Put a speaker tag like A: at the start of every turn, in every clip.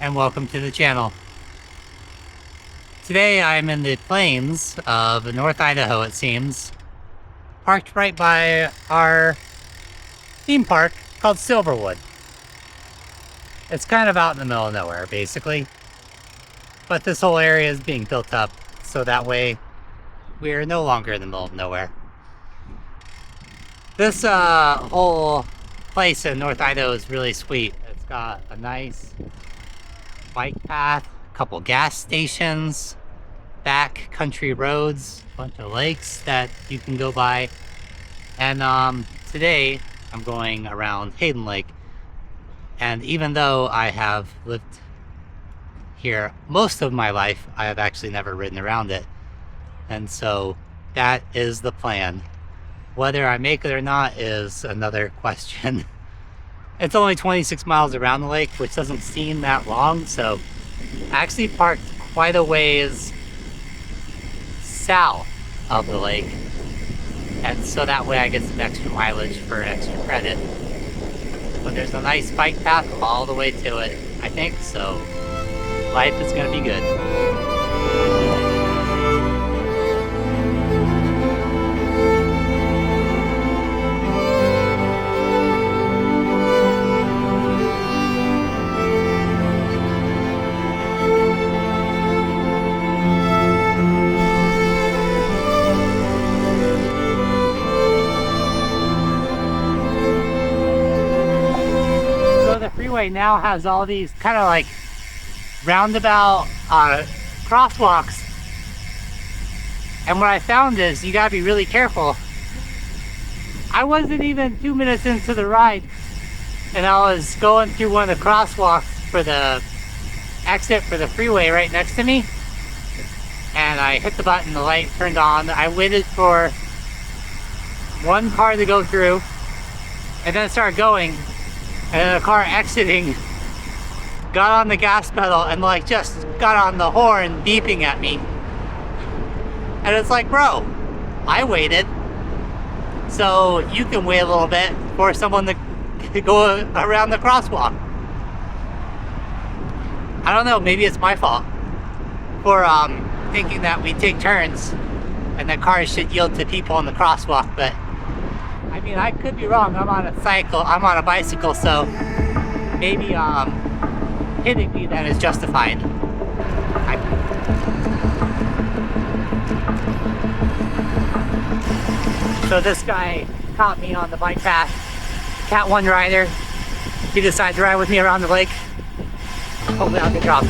A: and welcome to the channel. Today I'm in the plains of North Idaho, it seems, parked right by our theme park called Silverwood. It's kind of out in the middle of nowhere, basically, but this whole area is being built up, so that way we're no longer in the middle of nowhere. This whole place in North Idaho is really sweet. It's got a nice bike path, a couple gas stations, back country roads, a bunch of lakes that you can go by. And today I'm going around Hayden Lake. And even though I have lived here most of my life, I have actually never ridden around it. And so that is the plan. Whether I make it or not is another question. It's only 26 miles around the lake, which doesn't seem that long, so I actually parked quite a ways south of the lake, and so that way I get some extra mileage for extra credit. But there's a nice bike path all the way to it, I think, so life is going to be good. Freeway now has all these kind of like roundabout crosswalks, and what I found is you gotta be really careful. I wasn't even 2 minutes into the ride and I was going through one of the crosswalks for the exit for the freeway right next to me, and I hit the button, the light turned on. I waited for one car to go through and then it started going. And then the car exiting got on the gas pedal and like just got on the horn beeping at me. And it's like, bro, I waited. So you can wait a little bit for someone to go around the crosswalk. I don't know, maybe it's my fault for thinking that we take turns and that cars should yield to people in the crosswalk, but I mean, I could be wrong. I'm on a bicycle, so maybe hitting me then is justified. So this guy caught me on the bike path, Cat 1 rider. He decided to ride with me around the lake. Hopefully I'll get dropped.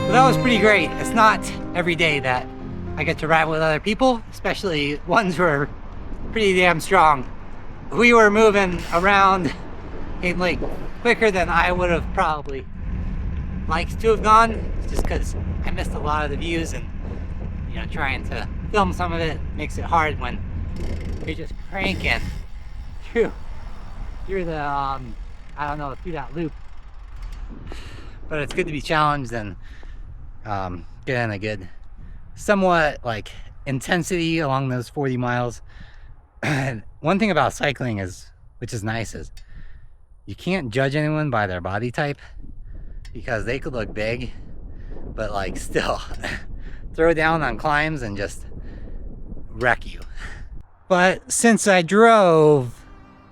A: But that was pretty great. It's not every day that I get to ride with other people, especially ones who are pretty damn strong. We were moving around Hayden Lake quicker than I would have probably liked to have gone, just because I missed a lot of the views, and you know, trying to film some of it makes it hard when you're just cranking through the I don't know, through that loop. But it's good to be challenged and get in a good, somewhat like intensity along those 40 miles. And one thing about cycling is, which is nice, is you can't judge anyone by their body type, because they could look big, but like still throw down on climbs and just wreck you. But since I drove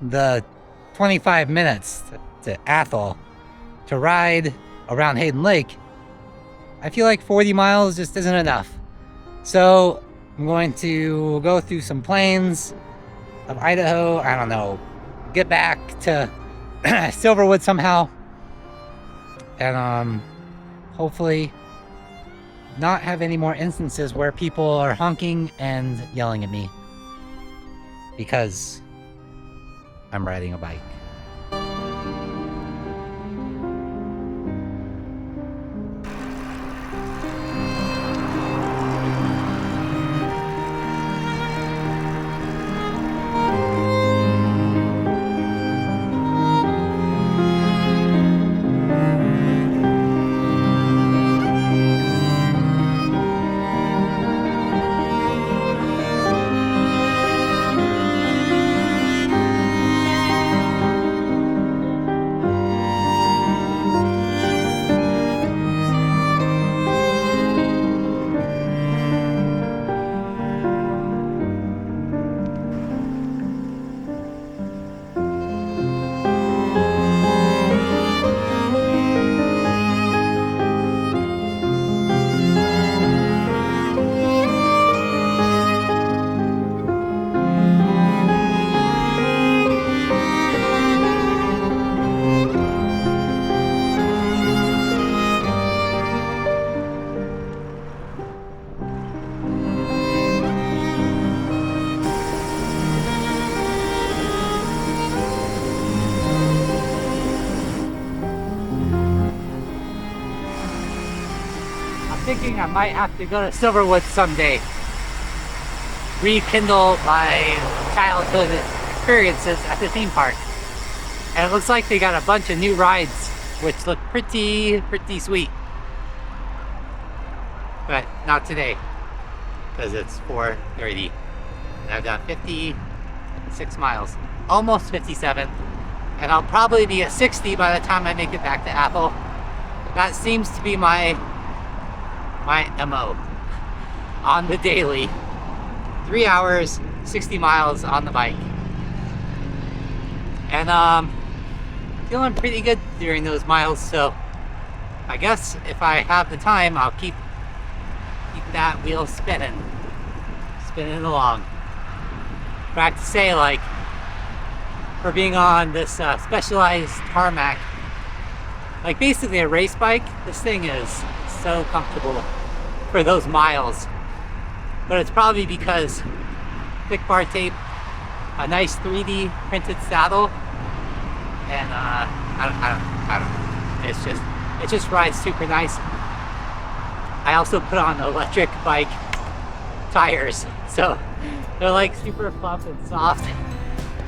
A: the 25 minutes to Athol to ride around Hayden Lake, I feel like 40 miles just isn't enough. So I'm going to go through some plains of Idaho, I don't know, get back to Silverwood somehow, and hopefully not have any more instances where people are honking and yelling at me because I'm riding a bike. Thinking I might have to go to Silverwood someday, rekindle my childhood experiences at the theme park. And it looks like they got a bunch of new rides which look pretty sweet, but not today because it's 4:30 and I've done 56 miles, almost 57, and I'll probably be at 60 by the time I make it back to Athol. That seems to be my MO on the daily. 3 hours, 60 miles on the bike. And feeling pretty good during those miles, so I guess if I have the time, I'll keep that wheel spinning along. But I have to say, like, for being on this specialized tarmac, like basically a race bike, this thing is so comfortable for those miles. But it's probably because thick bar tape, a nice 3D printed saddle, and I don't. It just rides super nice. I also put on electric bike tires, so they're like super plump and soft,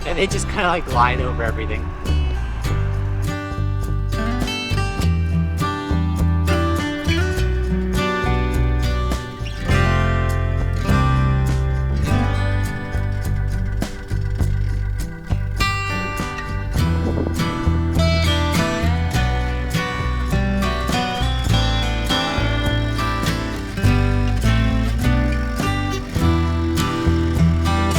A: and they just kind of like glide over everything.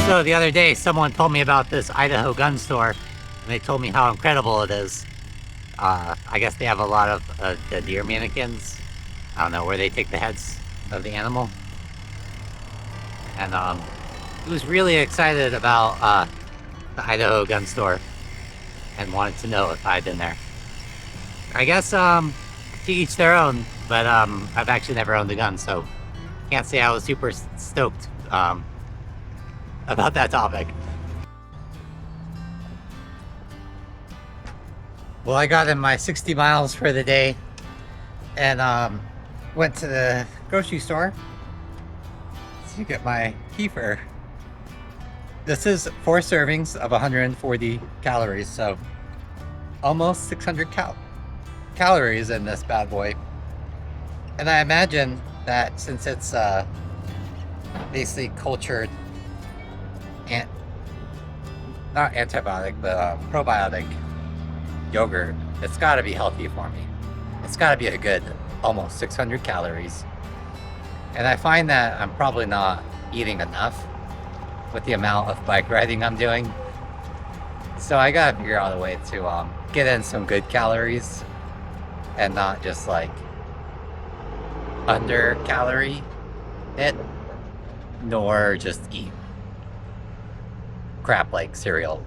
A: So the other day, someone told me about this Idaho gun store, and they told me how incredible it is. I guess they have a lot of the deer mannequins, I don't know, where they take the heads of the animal. And he was really excited about the Idaho gun store and wanted to know if I'd been there. I guess to each their own, but I've actually never owned a gun, so can't say I was super stoked about that topic. Well, I got in my 60 miles for the day and went to the grocery store to get my kefir. This is 4 servings of 140 calories, so almost 600 calories in this bad boy. And I imagine that since it's basically cultured, not antibiotic, but probiotic yogurt, it's got to be healthy for me. It's got to be a good almost 600 calories. And I find that I'm probably not eating enough with the amount of bike riding I'm doing. So I gotta figure out a way to get in some good calories and not just like under calorie it, nor just eat crap like cereal.